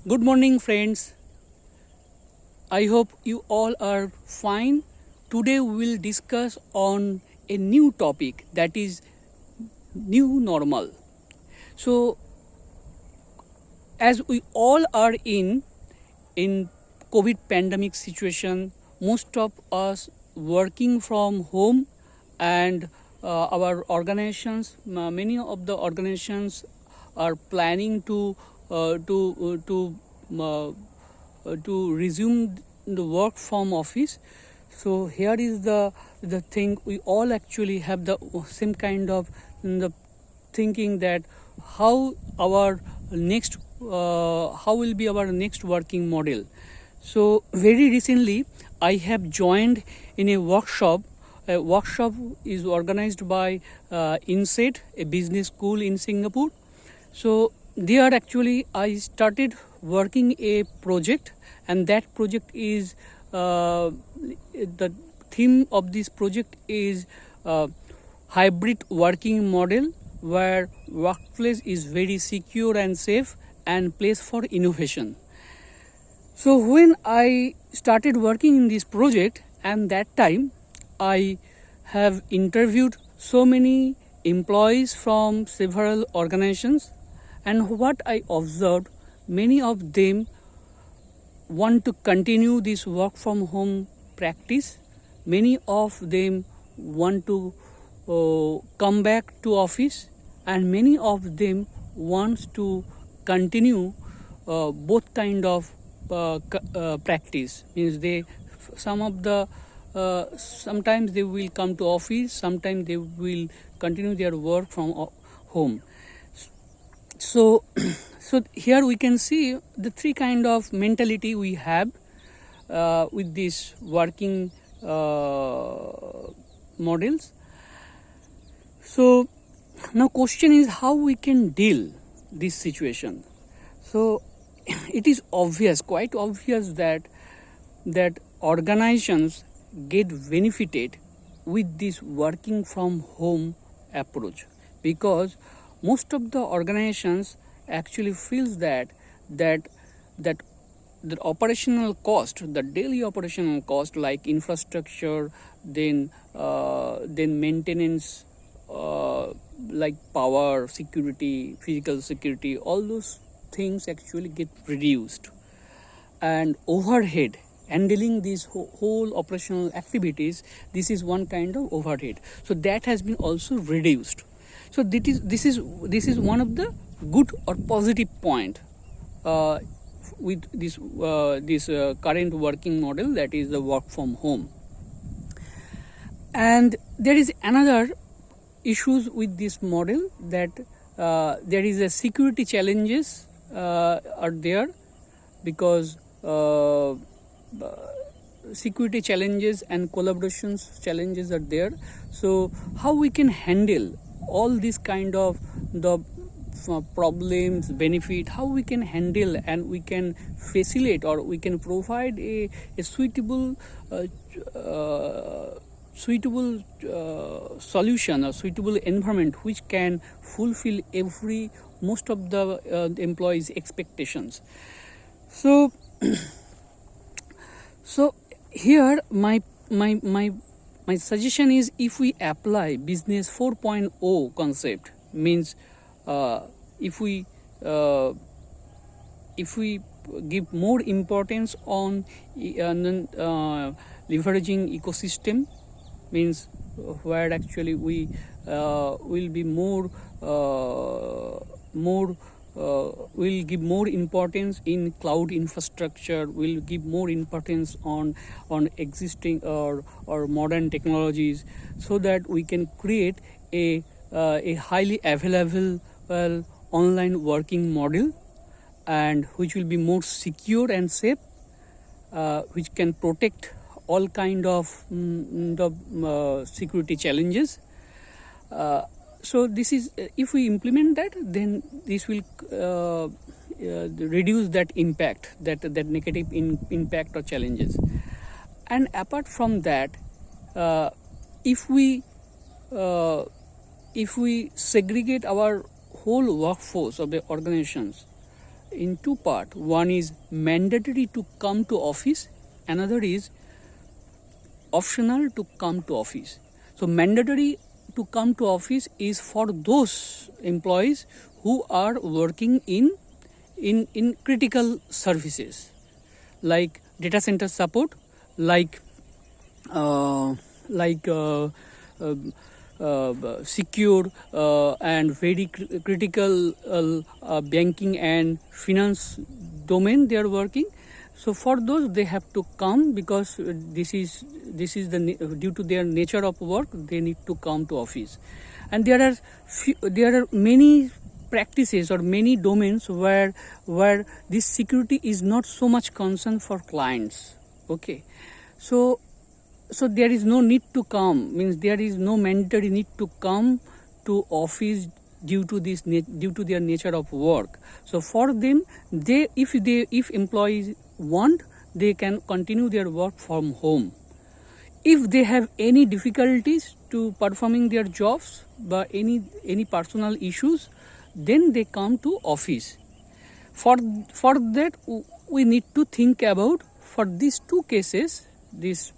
Good morning, friends. I hope you all are fine. Today we will discuss on a new topic, that is new normal. So, as we all are in COVID pandemic situation, most of us working from home, and our organizations, many of the organizations are planning uh, to resume the work from office. So here is the thing, we all actually have the same kind of the thinking that how our next how will be our next working model. So very recently I have joined in a workshop. A workshop is organized by INSET, a business school in Singapore. So there actually I started working a project, and that project is the theme of this project is hybrid working model, where workplace is very secure and safe and place for innovation. So when I started working in this project, and that time I have interviewed so many employees from several organizations, and what I observed, many of them want to continue this work from home practice. Many of them want to come back to office, and many of them wants to continue both kind of practice. Means they some of the sometimes they will come to office, sometimes they will continue their work from home. So so here we can see the three kind of mentality we have with these working models. So now question is how we can deal this situation. So it is obvious, quite obvious, that organizations get benefited with this working from home approach, because most of the organizations actually feels that the operational cost, the daily operational cost, like infrastructure, then maintenance, like power, security, physical security, all those things actually get reduced, and overhead, handling these whole operational activities, this is one kind of overhead, so that has been also reduced. So this is one of the good or positive point with this current working model, that is the work from home. And there is another issues with this model, that there is a security challenges are there, because security challenges and collaborations challenges are there. So how we can handle all these kind of the problems, benefit, how we can handle, and we can facilitate, or we can provide a suitable solution or suitable environment which can fulfill most of the employees' expectations. So so here my suggestion is, if we apply business 4.0 concept, means if we give more importance on leveraging ecosystem, means where actually we will be will give more importance in cloud infrastructure, will give more importance on existing or modern technologies, so that we can create a highly available online working model, and which will be more secure and safe, which can protect all kind of security challenges. So this is, if we implement that, then this will reduce that impact, that negative impact or challenges. And apart from that, if we segregate our whole workforce of the organizations, in two parts. One is mandatory to come to office, another is optional to come to office. So mandatory to come to office is for those employees who are working in critical services like data center support, like secure and very critical banking and finance domain they are working. So for those they have to come, because this is due to their nature of work, they need to come to office. And there are many practices or many domains where this security is not so much concern for clients. Okay, so there is no need to come, means there is no mandatory need to come to office due to their nature of work. So for them, if employees want, they can continue their work from home. If they have any difficulties to performing their jobs, but any personal issues, then they come to office. For that, we need to think about, for these two cases, this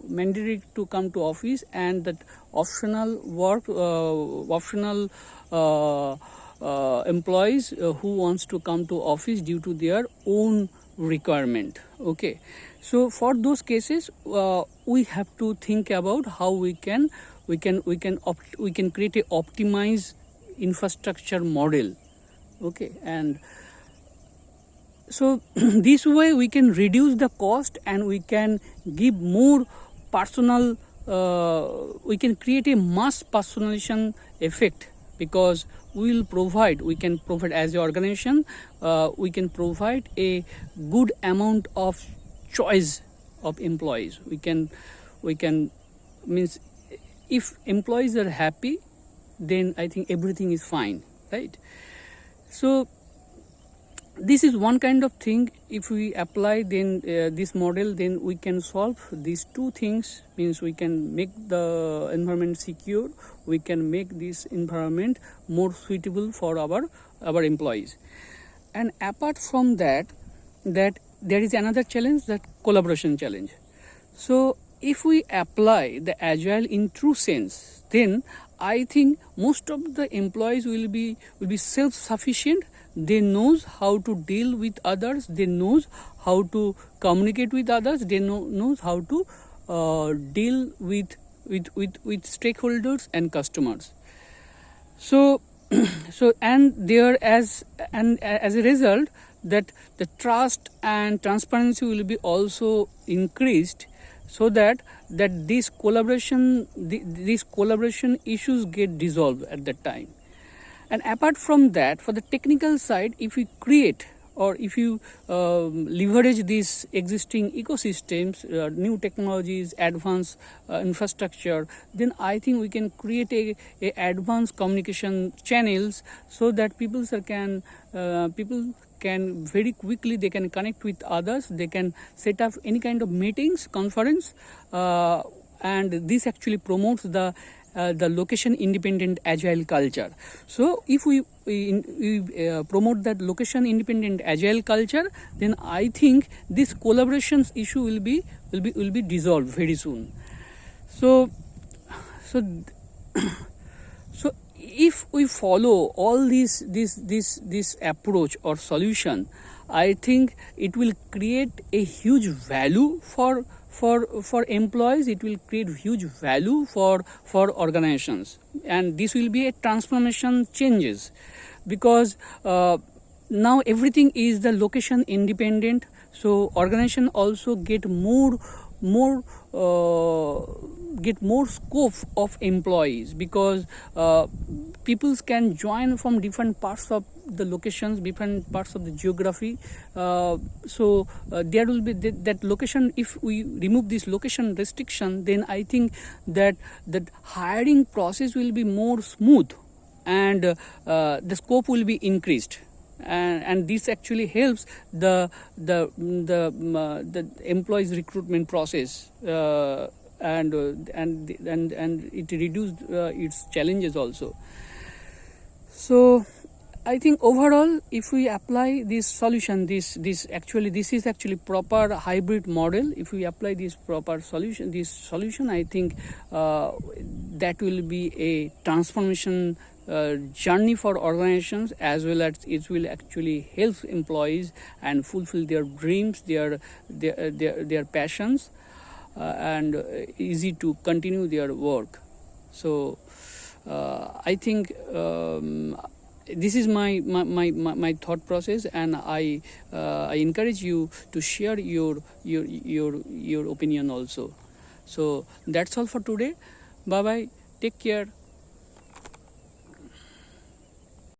mandatory to come to office and that optional employees who wants to come to office due to their own requirement. Okay, so for those cases, we have to think about how we can create a optimized infrastructure model. Okay, and so this way we can reduce the cost and we can give more personal, we can create a mass personalization effect, because we can provide as an organization, we can provide a good amount of choice of employees. We can means if employees are happy, then I think everything is fine, right? So this is one kind of thing. If we apply then this model, then we can solve these two things. Means we can make the environment secure, we can make this environment more suitable for our employees. And apart from that there is another challenge, that collaboration challenge. So if we apply the agile in true sense, then I think most of the employees will be self-sufficient. They knows how to deal with others, they knows how to communicate with others, they knows how to deal with stakeholders and customers. So and as a result, that the trust and transparency will be also increased, so that these collaboration issues get dissolved at that time. And apart from that, for the technical side, if we create or if you leverage these existing ecosystems, new technologies, advanced infrastructure, then I think we can create a advanced communication channels, so that people can very quickly, they can connect with others, they can set up any kind of meetings, conference, and this actually promotes the location independent agile culture. So if we promote that location independent agile culture, then I think this collaborations issue will be dissolved very soon. So if we follow all this approach or solution, I think it will create a huge value for employees, it will create huge value for organizations, and this will be a transformation changes, because now everything is the location independent. So organization also get more scope of employees, because people can join from different parts of the locations, different parts of the geography. So there will be that location. If we remove this location restriction, then I think that hiring process will be more smooth, and the scope will be increased. And this actually helps the employees recruitment process, and it reduced its challenges also. So I think overall, if we apply this solution, this is actually proper hybrid model. If we apply this solution, I think that will be a transformation journey for organizations, as well as it will actually help employees and fulfill their dreams, their passions, and easy to continue their work. So I think this is my thought process, and I encourage you to share your opinion also. So that's all for today. Bye bye. Take care.